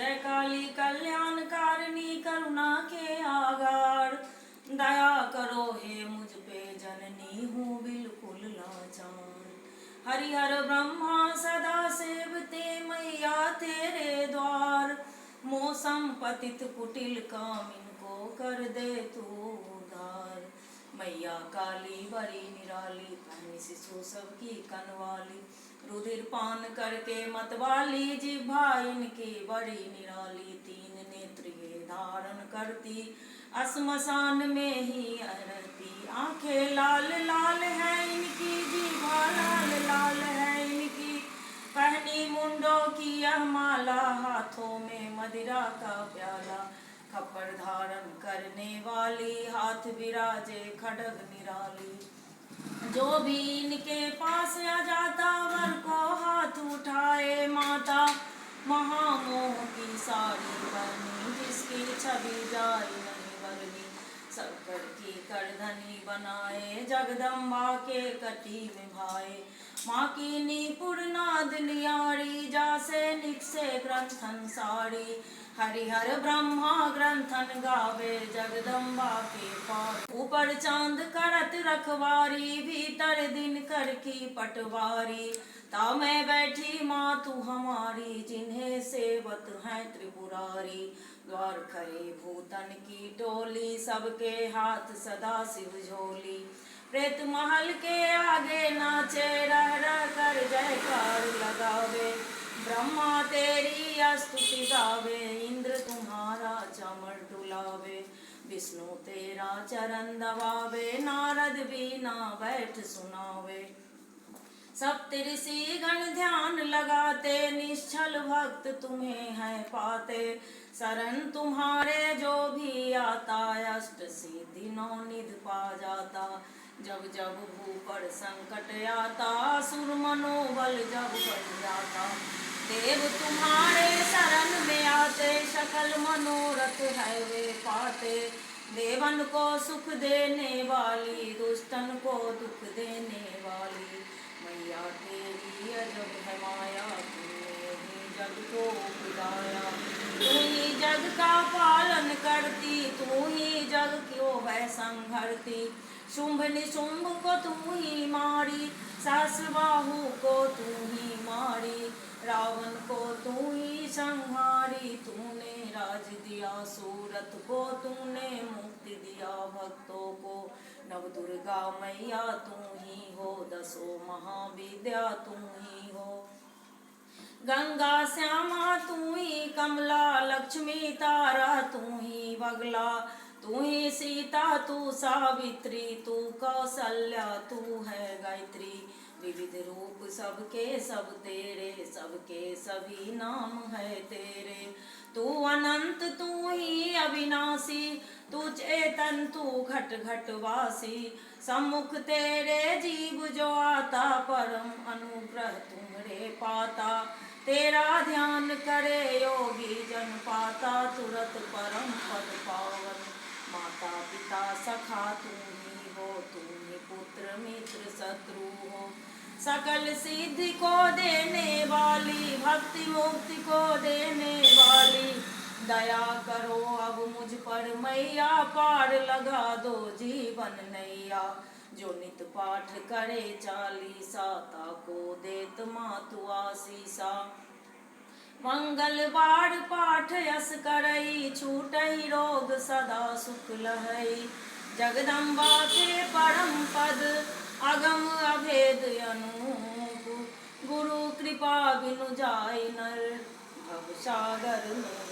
जय काली कल्याणकारिणी करुणा के आगार, दया करो हे मुझ पे जननी हूँ बिल्कुल लाचार। हरिहर ब्रह्मा सदा सेवते मैया तेरे द्वार, मौसम पतित कुटिल कामिन को कर दे तू उद्धार। मैया काली बड़ी निराली, पहनी शिशु सबकी कनवाली, रुधिर पान करके मतवाली, जिह्वा इनकी बड़ी निराली। तीन नेत्र ये धारण करती, श्मशान में ही रहती। आंखें लाल लाल है इनकी, जिह्वा लाल लाल है इनकी, पहनी मुंडों की यह माला, हाथों में मदिरा का प्याला। खप्पर धारण करने वाली, हाथ विराजे खड्ग निराली। जो भी इनके पास आ जाता, वर को हाथ उठाए माता। महामोह की साड़ी पहनी, जिसकी छवि जाए नहीं बरनी। शक्कर की करधनी बनाए, जगदम्बा के कटी में भाए। माँ की नीपुर नाद नियारी, जासे निकसे ग्रंथन साड़ी। हरिहर ब्रह्मा ग्रंथन गावे, जगदम्बा के पार। ऊपर चांद करत रखवारी, भीतर दिन कर की पटवारी। ता मैं बैठी माँ तू हमारी, जिन्हें सेवत है त्रिपुरारी। द्वार खड़े भूतन की टोली, सबके हाथ सदा शिव झोली। प्रेत महल के आगे नाचे, रह रह कर जयकार लगावे। ब्रह्मा तेरी स्तुति गावे, इंद्र तुम्हारा चमर डुलावे। विष्णु तेरा चरण दबावे, नारद बीना बैठ सुनावे। सप्तऋषि गण ध्यान लगाते, निश्चल भक्त तुम्हें है पाते। शरण तुम्हारे जो भी आता, अष्ट सिद्धि नौ निधि पा जाता। जब जब भू पर संकट आता, असुर मनोबल जब बढ़ जाता। देव तुम्हारे शरण में आते, सकल मनोरथ है वे पाते। देवन को सुख देने वाली, दुष्टन को दुख देने वाली। मैया तेरी अजब है माया, तूने ही जग को बुलाया। तू ही जग का पालन करती, तू ही जग क्यों है संहरती। शुंभ निशुंभ को तू ही मारी, सहस्रबाहु को तू ही मारी। रावण को तू ही संहारी, तूने राज दिया सूरत को, तूने मुक्ति दिया भक्तों को। नव दुर्गा मैया तू ही हो, दसों महाविद्या तू ही हो। गंगा श्यामा तू ही कमला, लक्ष्मी तारा तू ही बगला। तू ही सीता तू सावित्री, तू कौशल्या तू है गायत्री। विविध रूप सबके सब तेरे, सबके सभी नाम है तेरे। तू अनंत तू ही अविनाशी, तू चेतन तू घट घट वासी। सम्मुख तेरे जीव जो आता, परम अनुग्रह तुम्हारे पाता। तेरा ध्यान करे योगी जन पाता, तुरत परम पद पावन। माता पिता सखा तू ही हो, तू ही पुत्र मित्र शत्रु हो। सकल सिद्धि को देने वाली, भक्ति मुक्ति को देने वाली। दया करो अब मुझ पर मैया, पार लगा दो जीवन नैया। जो नित पाठ करे चालीसा, ताको देत मातु आशीषा। मंगलवार पाठ यस करई, छूटई रोग सदा सुख लहई। जगदम्बा के परम पद, अगम अभेद अनूप। गुरु कृपा बिनु जाय नर, भव सागर में